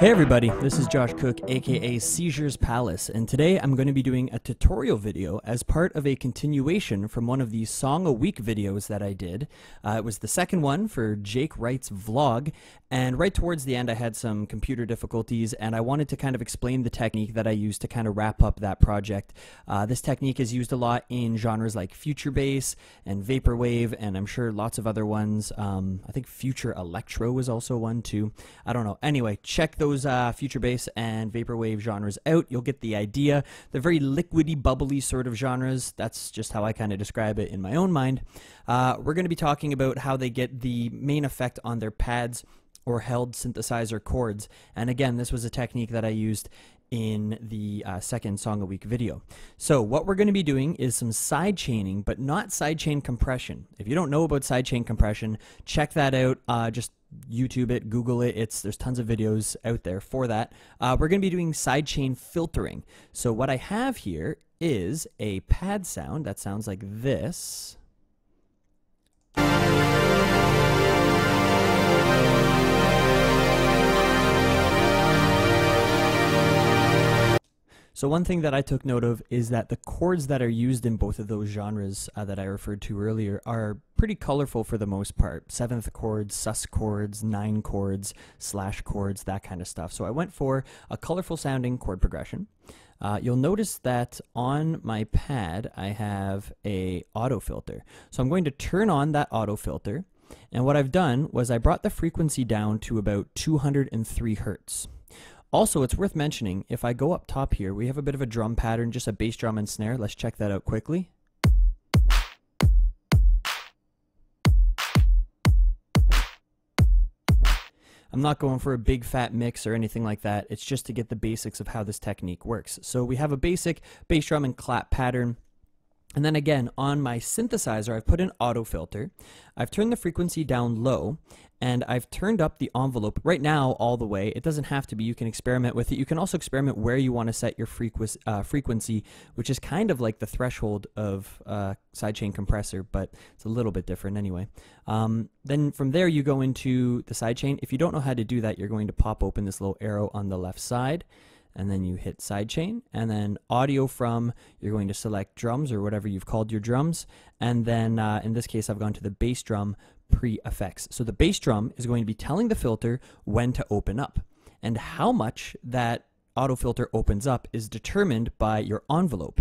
Hey everybody, this is Josh Cook, aka Seizures Palace, and today I'm going to be doing a tutorial video as part of a continuation from one of the Song a Week videos that I did. It was the second one for Jake Wright's vlog, and right towards the end I had some computer difficulties and I wanted to kind of explain the technique that I used to kind of wrap up that project. This technique is used a lot in genres like future bass and vaporwave, and I'm sure lots of other ones. I think future electro was also one too. I don't know. Anyway, check those future bass and vaporwave genres out. You'll get the idea. They're very liquidy, bubbly sort of genres. That's just how I kind of describe it in my own mind. We're going to be talking about how they get the main effect on their pads or held synthesizer chords. And again, this was a technique that I used in the second Song a Week video. So what we're going to be doing is some sidechaining, but not sidechain compression. If you don't know about sidechain compression, check that out. Just YouTube it, Google it. There's tons of videos out there for that. We're going to be doing sidechain filtering. So what I have here is a pad sound that sounds like this. So one thing that I took note of is that the chords that are used in both of those genres that I referred to earlier are pretty colorful for the most part. Seventh chords, sus chords, nine chords, slash chords, that kind of stuff. So I went for a colorful sounding chord progression. You'll notice that on my pad I have a auto filter. So I'm going to turn on that auto filter, and what I've done was I brought the frequency down to about 203 hertz. Also, it's worth mentioning, if I go up top here, we have a bit of a drum pattern, just a bass drum and snare. Let's check that out quickly. I'm not going for a big fat mix or anything like that. It's just to get the basics of how this technique works. So we have a basic bass drum and clap pattern. And then again, on my synthesizer, I've put an auto filter. I've turned the frequency down low, and I've turned up the envelope right now all the way. It doesn't have to be. You can experiment with it. You can also experiment where you want to set your frequency, which is kind of like the threshold of sidechain compressor, but it's a little bit different anyway. Then from there, you go into the sidechain. If you don't know how to do that, you're going to pop open this little arrow on the left side, and then you hit sidechain, and then audio from, you're going to select drums or whatever you've called your drums, and then in this case I've gone to the bass drum pre-effects. So the bass drum is going to be telling the filter when to open up, and how much that auto filter opens up is determined by your envelope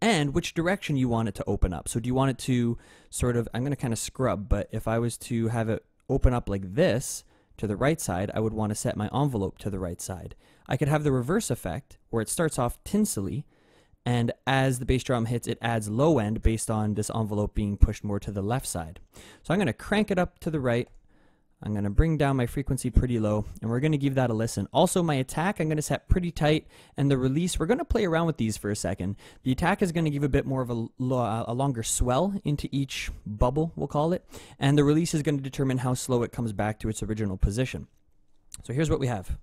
and which direction you want it to open up. So do you want it to sort of, I'm going to kind of scrub, but if I was to have it open up like this to the right side, I would want to set my envelope to the right side. I could have the reverse effect where it starts off tinsely, and as the bass drum hits, it adds low end based on this envelope being pushed more to the left side. So I'm going to crank it up to the right. I'm going to bring down my frequency pretty low, and we're going to give that a listen. Also, my attack I'm going to set pretty tight, and the release, we're going to play around with these for a second. The attack is going to give a bit more of a longer swell into each bubble, we'll call it, and the release is going to determine how slow it comes back to its original position. So here's what we have.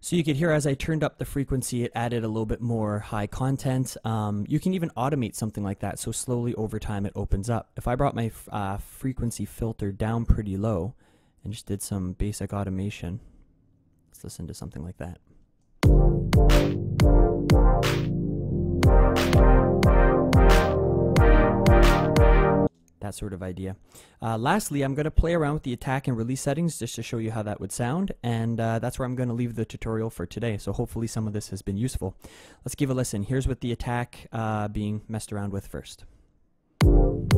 So you could hear as I turned up the frequency, it added a little bit more high content. You can even automate something like that, so slowly over time it opens up. If I brought my frequency filter down pretty low and just did some basic automation, let's listen to something like that. That sort of idea. Lastly, I'm going to play around with the attack and release settings just to show you how that would sound, and that's where I'm going to leave the tutorial for today. So hopefully some of this has been useful. Let's give a listen. Here's what the attack being messed around with first. And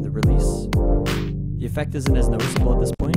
the release. The effect isn't as noticeable at this point.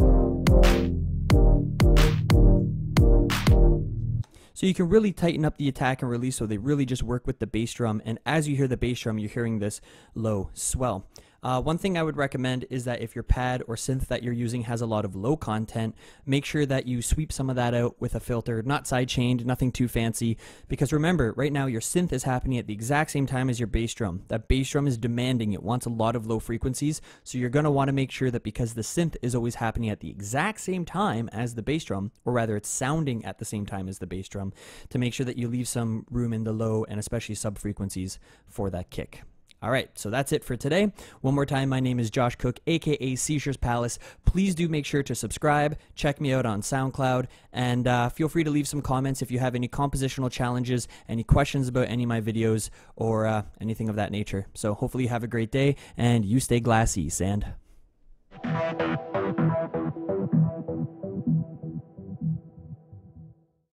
So you can really tighten up the attack and release so they really just work with the bass drum, and as you hear the bass drum, you're hearing this low swell. One thing I would recommend is that if your pad or synth that you're using has a lot of low content, make sure that you sweep some of that out with a filter, not sidechained, nothing too fancy, because remember, right now your synth is happening at the exact same time as your bass drum. That bass drum is demanding, it wants a lot of low frequencies, so you're going to want to make sure that because the synth is always happening at the exact same time as the bass drum, or rather it's sounding at the same time as the bass drum, to make sure that you leave some room in the low and especially sub frequencies for that kick. All right, so that's it for today. One more time, my name is Josh Cook, aka Seizures Palace. Please do make sure to subscribe, check me out on SoundCloud, and feel free to leave some comments if you have any compositional challenges, any questions about any of my videos, or anything of that nature. So hopefully you have a great day, and you stay glassy, Sand.